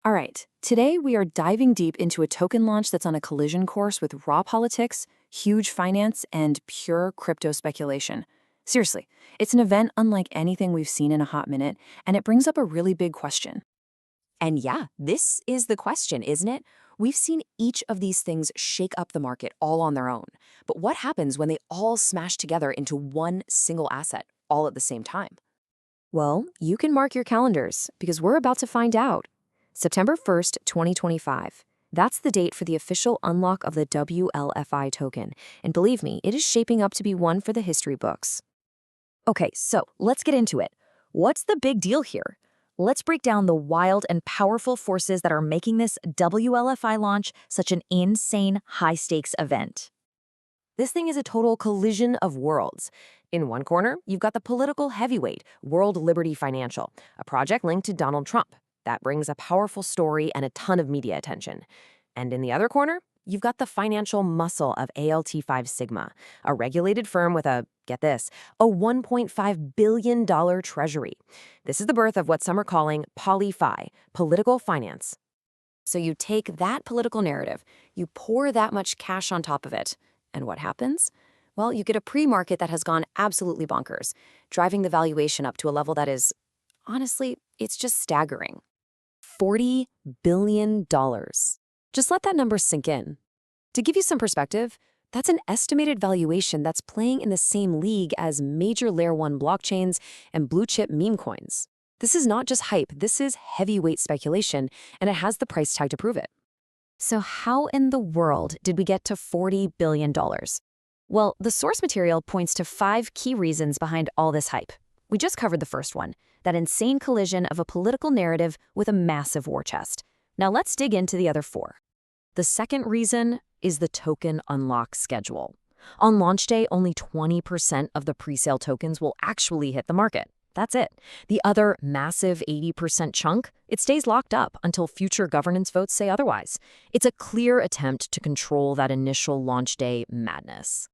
All right, today we are diving deep into a token launch that's on a collision course with raw politics, huge finance, and pure crypto speculation. Seriously, it's an event unlike anything we've seen in a hot minute, and it brings up a really big question. And yeah, this is the question, isn't it? We've seen each of these things shake up the market all on their own. But what happens when they all smash together into one single asset, all at the same time? Well, you can mark your calendars because we're about to find out. September 1st, 2025. That's the date for the official unlock of the WLFI token. And believe me, it is shaping up to be one for the history books. Okay, so let's get into it. What's the big deal here? Let's break down the wild and powerful forces that are making this WLFI launch such an insane high-stakes event. This thing is a total collision of worlds. In one corner, you've got the political heavyweight, World Liberty Financial, a project linked to Donald Trump. That brings a powerful story and a ton of media attention. And in the other corner, you've got the financial muscle of ALT5 Sigma, a regulated firm with get this, a $1.5 billion treasury. This is the birth of what some are calling poly-fi, political finance. So you take that political narrative, you pour that much cash on top of it, and what happens? Well, you get a pre-market that has gone absolutely bonkers, driving the valuation up to a level that is, honestly, it's just staggering. $40 billion. Just let that number sink in. To give you some perspective, that's an estimated valuation that's playing in the same league as major Layer 1 blockchains and blue-chip meme coins. This is not just hype, this is heavyweight speculation, and it has the price tag to prove it. So how in the world did we get to $40 billion? Well, the source material points to 5 key reasons behind all this hype. We just covered the first one, that insane collision of a political narrative with a massive war chest. Now let's dig into the other 4. The second reason is the token unlock schedule. On launch day, only 20% of the presale tokens will actually hit the market. That's it. The other massive 80% chunk, it stays locked up until future governance votes say otherwise. It's a clear attempt to control that initial launch day madness.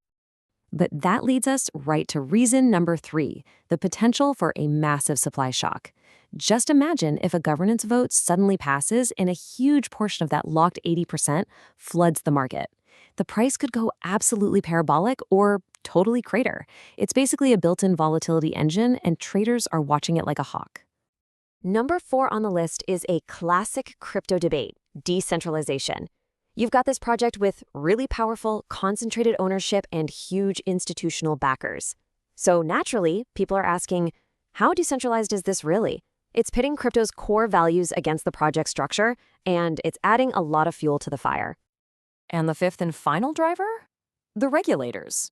But that leads us right to reason number 3, the potential for a massive supply shock. Just imagine if a governance vote suddenly passes and a huge portion of that locked 80% floods the market. The price could go absolutely parabolic or totally crater. It's basically a built-in volatility engine, and traders are watching it like a hawk. Number 4 on the list is a classic crypto debate, decentralization. You've got this project with really powerful, concentrated ownership and huge institutional backers. So naturally, people are asking, how decentralized is this really? It's pitting crypto's core values against the project structure, and it's adding a lot of fuel to the fire. And the 5th and final driver? The regulators.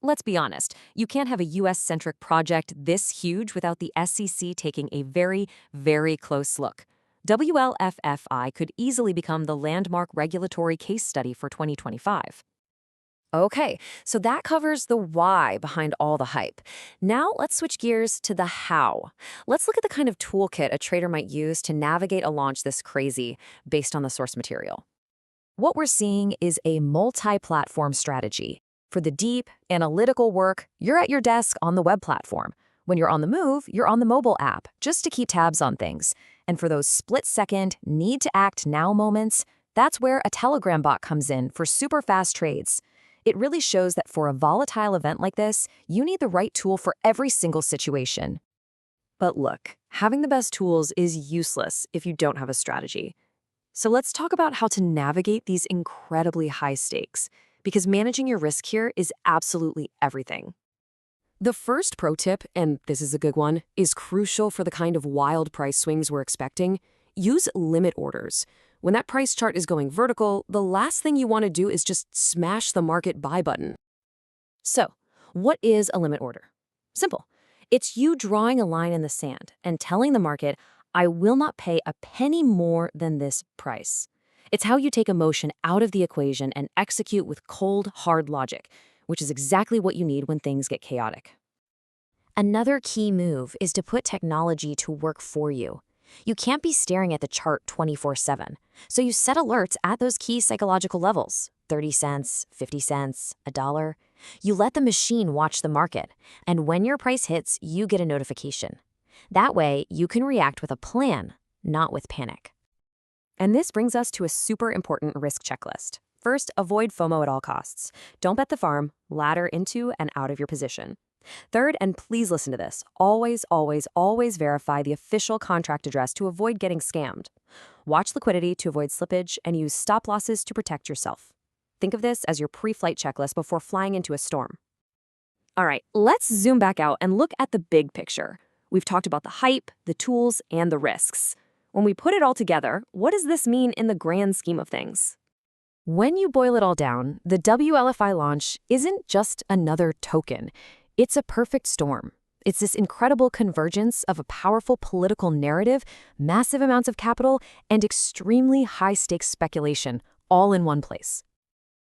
Let's be honest, you can't have a US-centric project this huge without the SEC taking a very, very close look. WLFI could easily become the landmark regulatory case study for 2025. Okay, so that covers the why behind all the hype. Now let's switch gears to the how. Let's look at the kind of toolkit a trader might use to navigate a launch this crazy based on the source material. What we're seeing is a multi-platform strategy. For the deep, analytical work, you're at your desk on the web platform. When you're on the move, you're on the mobile app, just to keep tabs on things. And for those split-second, need-to-act-now moments, that's where a Telegram bot comes in for super fast trades. It really shows that for a volatile event like this, you need the right tool for every single situation. But look, having the best tools is useless if you don't have a strategy. So let's talk about how to navigate these incredibly high stakes, because managing your risk here is absolutely everything. The first pro tip, and this is a good one, is crucial for the kind of wild price swings we're expecting. Use limit orders. When that price chart is going vertical, the last thing you want to do is just smash the market buy button. So, what is a limit order? Simple. It's you drawing a line in the sand and telling the market, I will not pay a penny more than this price. It's how you take emotion out of the equation and execute with cold, hard logic, which is exactly what you need when things get chaotic. Another key move is to put technology to work for you. You can't be staring at the chart 24/7, so you set alerts at those key psychological levels, 30 cents, 50 cents, $1. You let the machine watch the market, and when your price hits, you get a notification. That way, you can react with a plan, not with panic. And this brings us to a super important risk checklist. First, avoid FOMO at all costs. Don't bet the farm, ladder into and out of your position. Third, and please listen to this, always, always, always verify the official contract address to avoid getting scammed. Watch liquidity to avoid slippage and use stop losses to protect yourself. Think of this as your pre-flight checklist before flying into a storm. All right, let's zoom back out and look at the big picture. We've talked about the hype, the tools, and the risks. When we put it all together, what does this mean in the grand scheme of things? When you boil it all down, the WLFI launch isn't just another token. It's a perfect storm. It's this incredible convergence of a powerful political narrative, massive amounts of capital, and extremely high-stakes speculation, all in one place.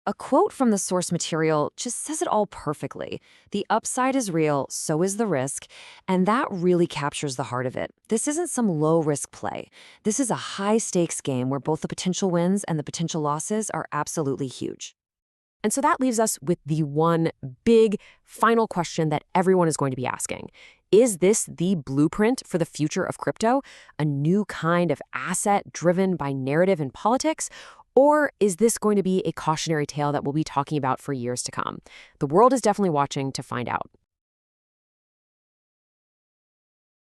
A quote from the source material just says it all perfectly. The upside is real, so is the risk, and that really captures the heart of it. This isn't some low-risk play. This is a high-stakes game where both the potential wins and the potential losses are absolutely huge. And so that leaves us with the one big final question that everyone is going to be asking. Is this the blueprint for the future of crypto? A new kind of asset driven by narrative and politics? Or is this going to be a cautionary tale that we'll be talking about for years to come? The world is definitely watching to find out.